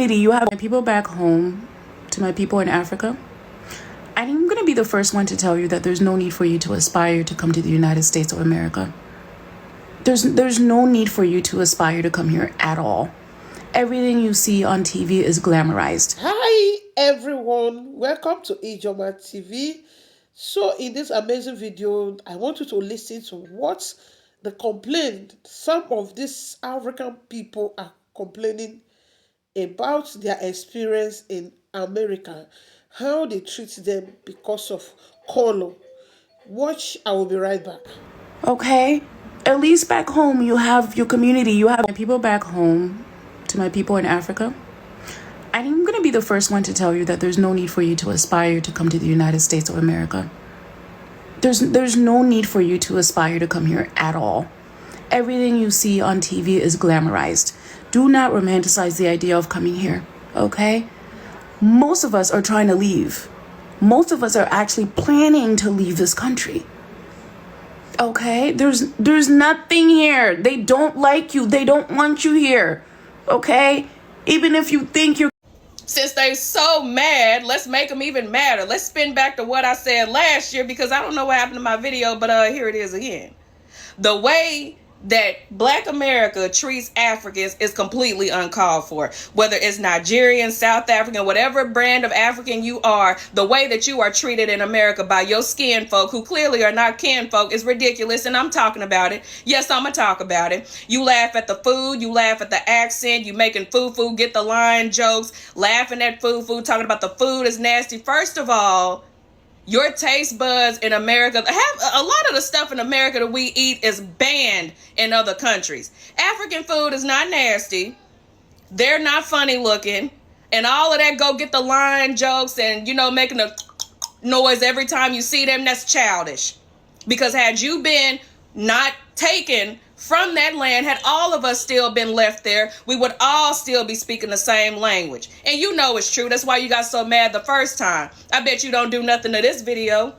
community you have, my people back home, to my people in Africa, I'm going to be the first one to tell you that there's no need for you to aspire to come to the United States of America. There's no need for you to aspire to come here at all. Everything you see on TV is glamorized. Hi everyone, welcome to Ijoma TV. So in this amazing video, I want you to listen to what the complaint some of these African people are complaining about their experience in America, how they treat them because of color. Watch, I will be right back. Okay? At least back home, you have your community. You have my people back home, to my people in Africa. I'm going to be the first one to tell you that there's no need for you to aspire to come to the United States of America. There's no need for you to aspire to come here at all. Everything you see on TV is glamorized. Do not romanticize the idea of coming here, okay? Most of us are trying to leave. Most of us are actually planning to leave this country. Okay? There's nothing here. They don't like you. They don't want you here. Okay? Even if you think you're... Since they're so mad, let's make them even madder. Let's spin back to what I said last year, because I don't know what happened to my video, but here it is again. The way that Black America treats Africans is completely uncalled for. Whether it's Nigerian, South African, whatever brand of African you are, the way that you are treated in America by your skin folk, who clearly are not kin folk, is ridiculous, and I'm talking about it. Yes, I'm gonna talk about it. You laugh at the food, you laugh at the accent, you making foo-foo get the line jokes, laughing at foo-foo, talking about the food is nasty. First of all, your taste buds in America, have a lot of the stuff in America that we eat is banned in other countries. African food is not nasty. They're not funny looking. And all of that go get the line jokes and, making a noise every time you see them, that's childish. Because had you been not taken from that land, had all of us still been left there, we would all still be speaking the same language. And you know it's true. That's why you got so mad the first time. I bet you don't do nothing to this video.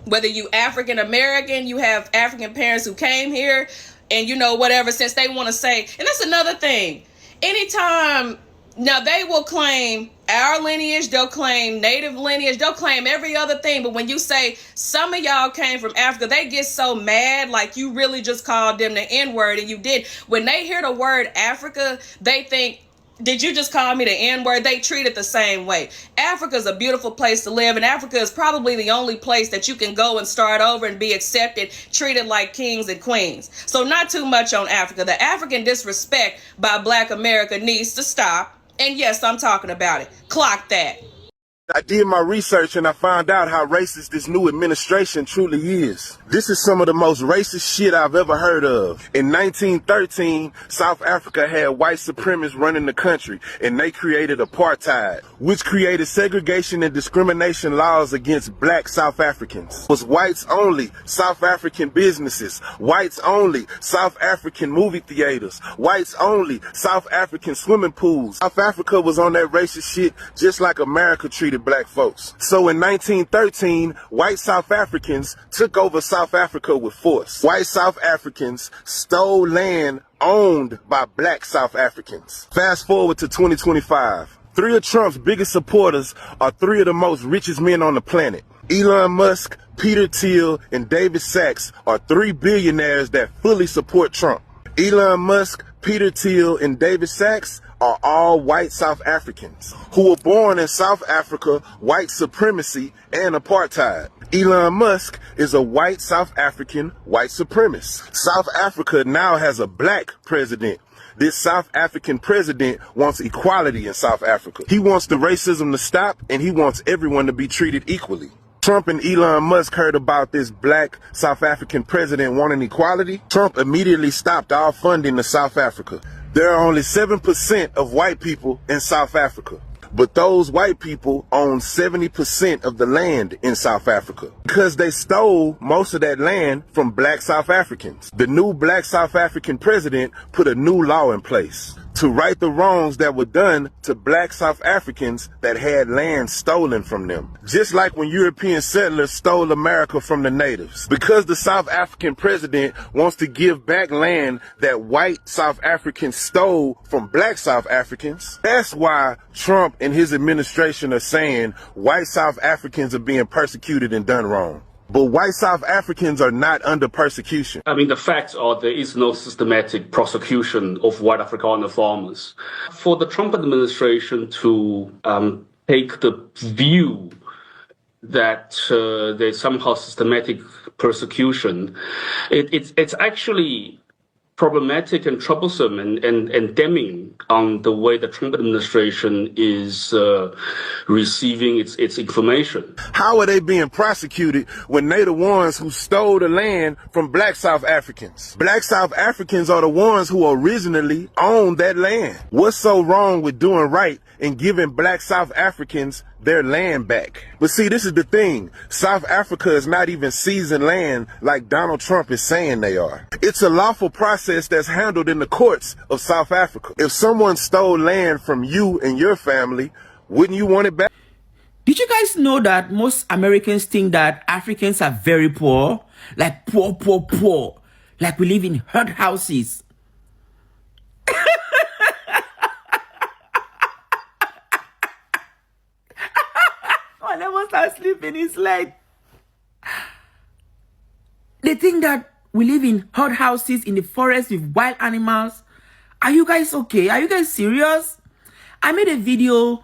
Whether you African American, you have African parents who came here, and whatever, since they want to say, and that's another thing. Anytime, now they will claim our lineage, they'll claim native lineage, they'll claim every other thing. But when you say some of y'all came from Africa, they get so mad, like you really just called them the N-word, and you did. When they hear the word Africa, they think, did you just call me the N-word? They treat it the same way. Africa is a beautiful place to live, and Africa is probably the only place that you can go and start over and be accepted, treated like kings and queens. So not too much on Africa. The African disrespect by Black America needs to stop. And yes, I'm talking about it. Clock that. I did my research and I found out how racist this new administration truly is. This is some of the most racist shit I've ever heard of. In 1913, South Africa had white supremacists running the country, and they created apartheid, which created segregation and discrimination laws against black South Africans. It was whites only South African businesses, whites only South African movie theaters, whites only South African swimming pools. South Africa was on that racist shit just like America treated black folks. So in 1913, white South Africans took over South Africa with force. White South Africans stole land owned by black South Africans. Fast forward to 2025. Three of Trump's biggest supporters are three of the most richest men on the planet. Elon Musk, Peter Thiel, and David Sachs are three billionaires that fully support Trump. Elon Musk, Peter Thiel, and David Sachs are all white South Africans who were born in South Africa, white supremacy, and apartheid. Elon Musk is a white South African white supremacist. South Africa now has a black president. This South African president wants equality in South Africa. He wants the racism to stop, and he wants everyone to be treated equally. Trump and Elon Musk heard about this black South African president wanting equality. Trump immediately stopped all funding to South Africa. There are only 7% of white people in South Africa, but those white people own 70% of the land in South Africa because they stole most of that land from black South Africans. The new black South African president put a new law in place. to right the wrongs that were done to black South Africans that had land stolen from them. Just like when European settlers stole America from the natives. Because the South African president wants to give back land that white South Africans stole from black South Africans, that's why Trump and his administration are saying white South Africans are being persecuted and done wrong. But white South Africans are not under persecution. I mean, the facts are there is no systematic prosecution of white Afrikaner farmers. For the Trump administration to take the view that there's somehow systematic persecution, it's actually problematic and troublesome and damning on the way the Trump administration is receiving its information. How are they being prosecuted when they the ones who stole the land from black South Africans? Black South Africans are the ones who originally owned that land. What's so wrong with doing right and giving black South Africans their land back? But see, this is the thing. South Africa is not even seizing land like Donald Trump is saying they are. It's a lawful process that's handled in the courts of South Africa. If someone stole land from you and your family, wouldn't you want it back? Did you guys know that most Americans think that Africans are very poor? Like poor. Like we live in herd houses. Oh, they must have sleeping. It's like they think that we live in herd houses in the forest with wild animals. Are you guys okay? Are you guys serious? I made a video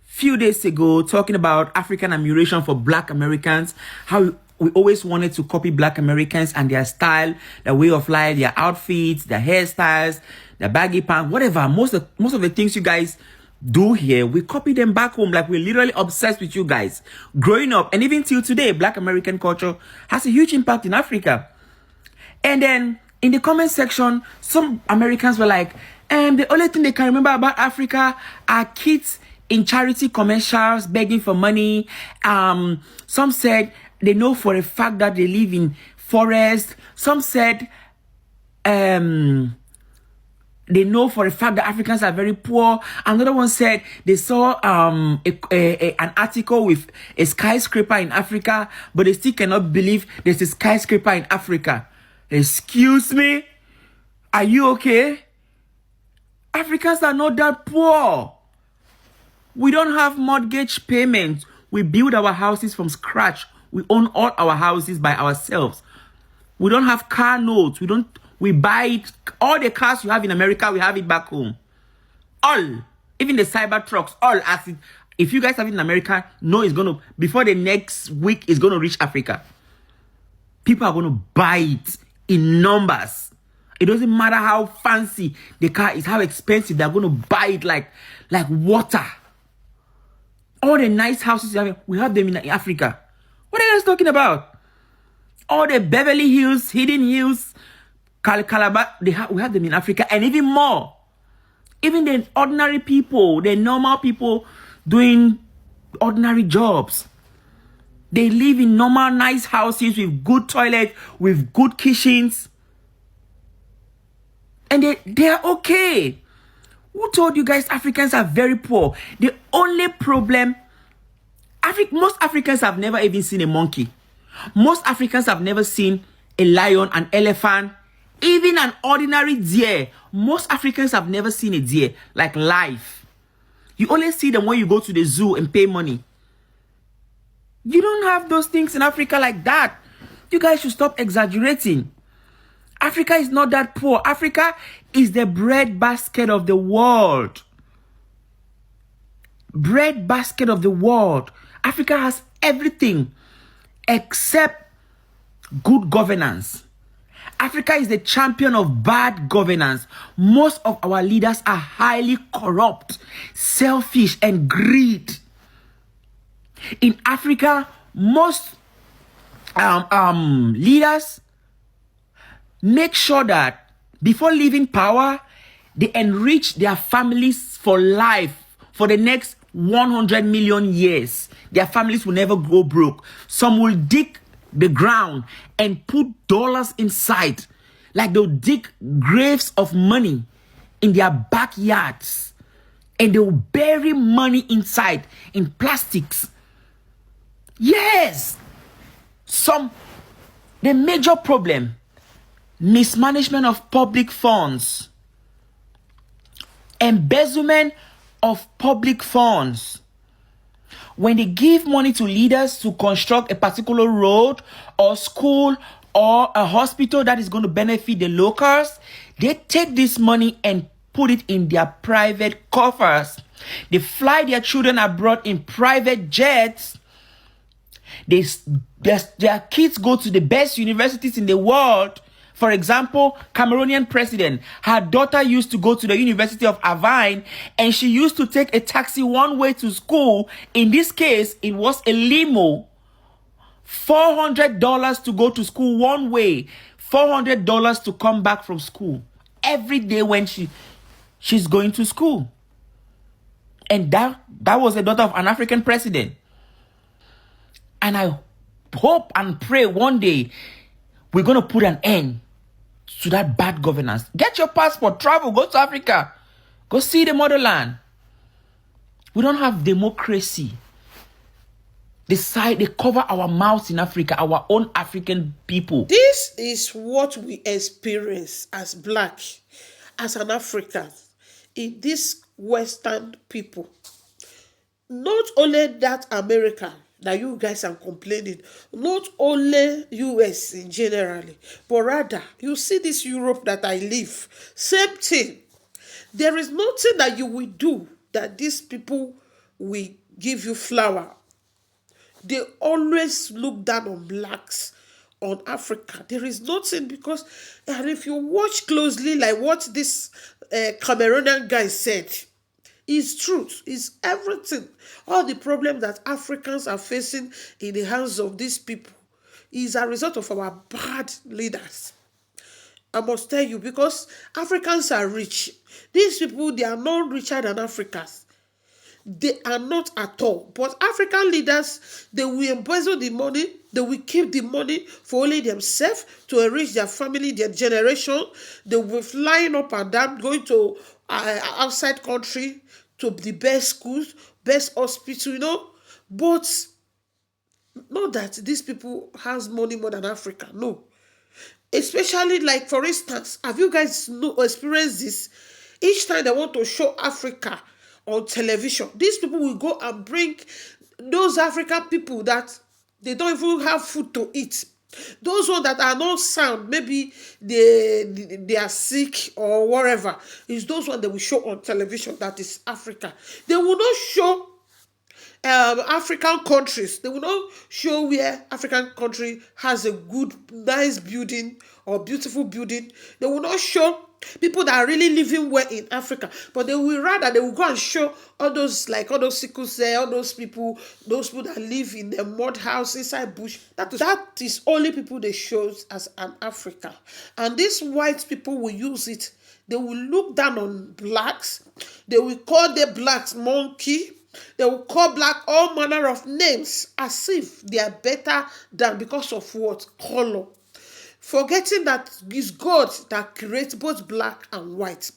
few days ago talking about African admiration for black Americans, how we always wanted to copy black Americans and their style, their way of life, their outfits, their hairstyles, their baggy pants, whatever. Most of the things you guys do here, we copy them back home. Like we're literally obsessed with you guys. Growing up, and even till today, black American culture has a huge impact in Africa. And then in the comment section, some Americans were like, the only thing they can remember about Africa are kids in charity commercials begging for money. Some said they know for a fact that they live in forest. Some said they know for a fact that Africans are very poor. Another one said they saw an article with a skyscraper in Africa, but they still cannot believe there's a skyscraper in Africa. Excuse me? Are you okay? Africans are not that poor. We don't have mortgage payments. We build our houses from scratch. We own all our houses by ourselves. We don't have car notes. We buy it. All the cars you have in America, we have it back home. All. Even the cyber trucks, all. If you guys have it in America, no, it's going to, before the next week, it's going to reach Africa. People are going to buy it in numbers. It doesn't matter how fancy the car is, how expensive, they're going to buy it like water. All the nice houses, we have them in Africa. What are you guys talking about? All the Beverly Hills, Hidden Hills, Calabar, we have them in Africa, and even more. Even the ordinary people, the normal people doing ordinary jobs. They live in normal, nice houses with good toilets, with good kitchens. And they are okay. Who told you guys Africans are very poor? The only problem, most Africans have never even seen a monkey. Most Africans have never seen a lion, an elephant, even an ordinary deer. Most Africans have never seen a deer, like live. You only see them when you go to the zoo and pay money. You don't have those things in Africa like that. You guys should stop exaggerating. Africa is not that poor. Africa is the bread basket of the world. Bread basket of the world. Africa has everything except good governance. Africa is the champion of bad governance. Most of our leaders are highly corrupt, selfish, and greed. In Africa, most leaders make sure that before leaving power, they enrich their families for life for the next 100 million years. Their families will never go broke. Some will dig the ground and put dollars inside. Like they'll dig graves of money in their backyards, and they will bury money inside in plastics. Yes. The major problem, mismanagement of public funds, embezzlement of public funds. When they give money to leaders to construct a particular road or school or a hospital that is going to benefit the locals, they take this money and put it in their private coffers. They fly their children abroad in private jets. Their kids go to the best universities in the world. For example, Cameroonian president, her daughter used to go to the University of Avine, and she used to take a taxi one way to school. In this case, it was a limo. $400 to go to school one way, $400 to come back from school every day when she's going to school. And that was the daughter of an African president. And I hope and pray one day we're going to put an end to that bad governance. Get your passport, travel, go to Africa. Go see the motherland. We don't have democracy. They cover our mouths in Africa, our own African people. This is what we experience as black, as an African, in this Western people. Not only that America that you guys are complaining, not only US in generally, but rather you see this Europe that I live, same thing. There is nothing that you will do that these people will give you flower. They always look down on blacks, on Africa. There is nothing because, and if you watch closely, like what this Cameroonian guy said, is truth, is everything. All the problems that Africans are facing in the hands of these people is a result of our bad leaders. I must tell you, because Africans are rich. These people, they are not richer than Africans. They are not at all. But African leaders, they will embezzle the money. They will keep the money for only themselves to enrich their family, their generation. They will be flying up and down, going to outside country, to the best schools, best hospital, But not that these people has money more than Africa. No. Especially, like, for instance, have you guys experienced this? Each time they want to show Africa on television, these people will go and bring those African people that they don't even have food to eat. Those ones that are not sound, maybe they are sick or whatever, is those ones they will show on television. That is Africa. They will not show African countries. They will not show where African country has a good, nice building or beautiful building. They will not show people that are really living well in Africa, but they will go and show all those sickles there, all those people that live in the mud house inside bush. That is only people they show as an Africa. And these white people will use it. They will look down on blacks. They will call the blacks monkey. They will call black all manner of names as if they are better than, because of what? Color. Forgetting that it's God that creates both black and white.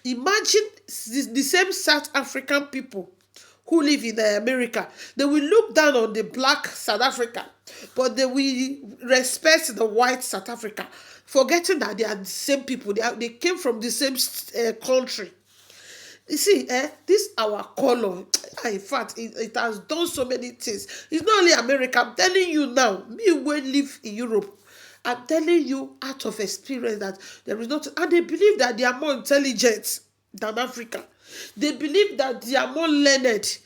Imagine the same South African people who live in America. They will look down on the black South Africa, but they will respect the white South Africa, forgetting that they are the same people. They came from the same country. You see, this our color. In fact, it has done so many things. It's not only America. I'm telling you now, me who live in Europe, I'm telling you out of experience that there is not, and they believe that they are more intelligent than Africa. They believe that they are more learned.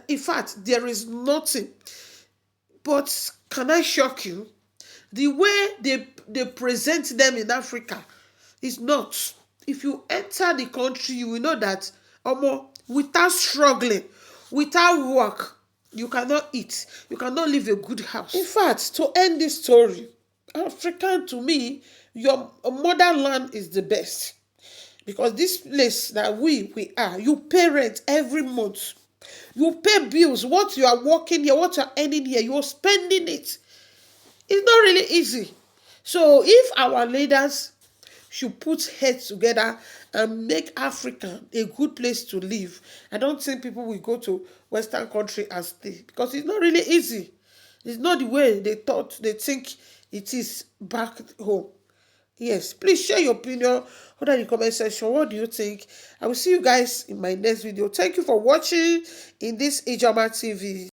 In fact, there is nothing. But can I shock you? The way they present them in Africa is not. If you enter the country, you will know that without struggling, without work, you cannot eat. You cannot live a good house. In fact, to end this story, African, to me, your motherland is the best. Because this place that we are, you pay rent every month. You pay bills. What you are working here, what you are earning here, you are spending it. It's not really easy. So if our leaders should put heads together and make Africa a good place to live. I don't think people will go to Western country and stay because it's not really easy. It's not the way they think it is back home. Yes, please share your opinion under the comment section. What do you think? I will see you guys in my next video. Thank you for watching in this Ijoma TV.